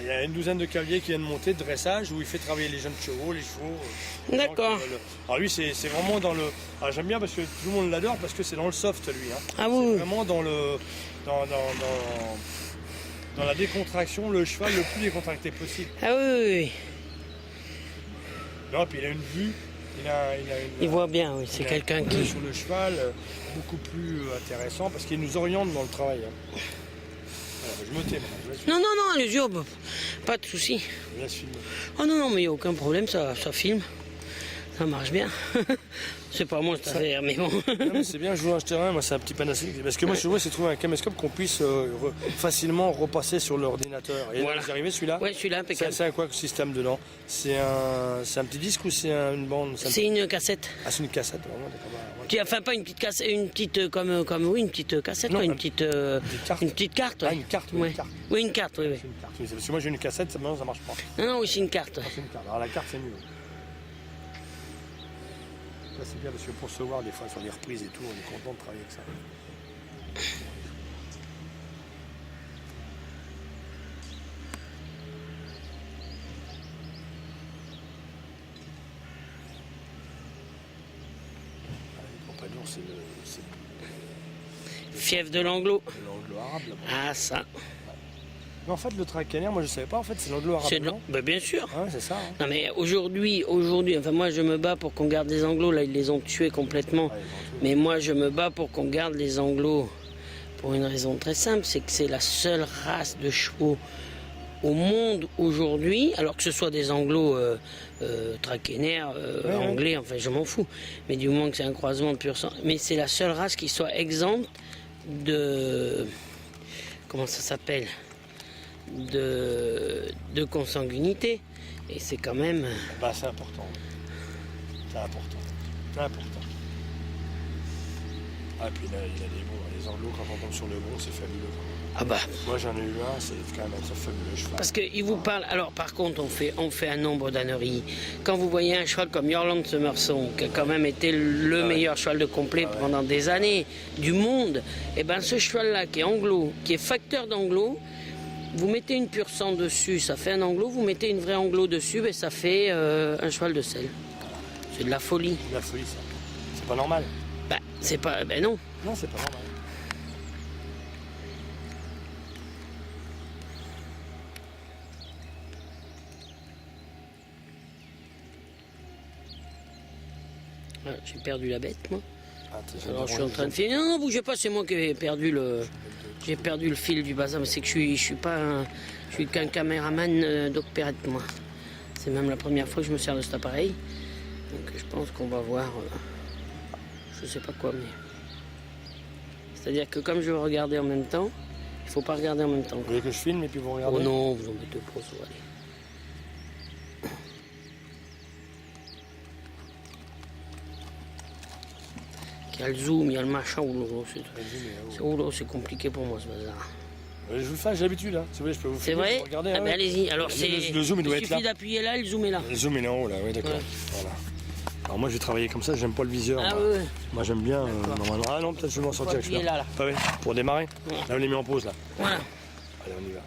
Il y a une douzaine de cavaliers qui viennent monter de dressage où il fait travailler les jeunes chevaux, les chevaux. D'accord. Alors lui, c'est vraiment dans le... Alors j'aime bien parce que tout le monde l'adore parce que c'est dans le soft, lui. Hein. Ah oui. C'est vraiment dans le... Dans la décontraction, le cheval le plus décontracté possible. Ah oui. Non, puis il a une vue, Il voit bien, oui, c'est quelqu'un qui... sur le cheval, beaucoup plus intéressant parce qu'il nous oriente dans le travail. Hein. Voilà, je me tais, Non, allez-y, pas de souci. Je laisse filmer. Oh non, mais il n'y a aucun problème, ça filme. Ça marche bien. C'est pas moi, cette affaire, mais bon. C'est bien, je joue un terrain, moi c'est un petit panacée. Parce que moi je veux c'est trouver un caméscope qu'on puisse facilement repasser sur l'ordinateur. Et voilà. Vous arrivez celui-là? Ouais, celui-là, impeccable. C'est un quoi le système dedans? C'est un petit disque ou c'est une bande? C'est une cassette. Ah, c'est une cassette, vraiment, d'accord. Enfin, pas une petite cassette, une petite une petite cassette, Non, quoi, une petite carte. Ah, une carte, oui, ouais. une carte. Oui, une carte, oui. C'est une carte, oui. Parce que moi j'ai une cassette, maintenant ça marche pas. Non, oui, c'est une carte. Ah, c'est une carte. Alors la carte c'est mieux. Ça c'est bien parce que pour se voir des fois sur les reprises et tout, on est content de travailler avec ça. Les compagnons, c'est Fief de l'anglo. l'anglo-arabe là-bas. Ah, ça. Mais en fait, le tracanaire, moi je savais pas, en fait, c'est l'anglo-arabe. C'est Non bien sûr. Ouais, c'est ça. Hein. Non, mais aujourd'hui, enfin, moi, je me bats pour qu'on garde les anglos. Là, ils les ont tués complètement. Ouais, Mais moi, je me bats pour qu'on garde les anglos. Pour une raison très simple, c'est que c'est la seule race de chevaux au monde aujourd'hui, alors que ce soit des anglos tracanaires, anglais, enfin je m'en fous, mais du moment que c'est un croisement de pur sang, mais c'est la seule race qui soit exempte de... Comment ça s'appelle? De consanguinité. Et c'est quand même... Bah, c'est important. C'est important. C'est important. Ah, puis là, il a des bons. Les anglos, quand on tombe sur le bon, c'est fabuleux. Ah bah... Moi, j'en ai eu un, c'est quand même un très fabuleux cheval. Parce qu'il vous parle... Alors, par contre, on fait un nombre d'âneries. Quand vous voyez un cheval comme Yorland Summerson, qui a quand même été le meilleur cheval de complet pendant des années du monde, et ben ce cheval-là, qui est anglo, qui est facteur d'anglo, vous mettez une pure sang dessus, ça fait un anglo, vous mettez une vraie anglo dessus, ben ça fait un cheval de selle. C'est de la folie. C'est de la folie, ça. C'est pas normal. Bah, c'est pas... Ben non. Non, c'est pas normal. Voilà, j'ai perdu la bête, moi. Ah, Alors je suis en train de faire... Non, bougez pas, c'est moi qui ai perdu le... J'ai perdu le fil du bazar, mais c'est que je suis pas... Je suis qu'un caméraman d'opérette, moi. C'est même la première fois que je me sers de cet appareil. Donc je pense qu'on va voir... je sais pas quoi, mais... C'est-à-dire que comme je veux regarder en même temps, il faut pas regarder en même temps. Vous voulez que je filme et puis vous regardez? Oh non, vous embêtez pas, ça va aller. Il y a le zoom, il y a le machin, c'est compliqué pour moi ce bazar. Je vous le fais, j'ai l'habitude, hein. Si vous voulez, je peux vous C'est filmer, vrai? vous regardez, Ah hein. ben allez-y, alors c'est... Le zoom, il doit être là. suffit d'appuyer là, le zoom est là. Le zoom il est en haut là, oui d'accord. Ouais. Voilà. Alors moi je vais travailler comme ça, j'aime pas le viseur. Ah moi. oui. Moi j'aime bien normalement. Ah non, peut-être je vais m'en sortir avec appuyer celui-là. là. Pas vrai. Pour démarrer. Ouais. Là on les met en pause là. Voilà. Allez on y va.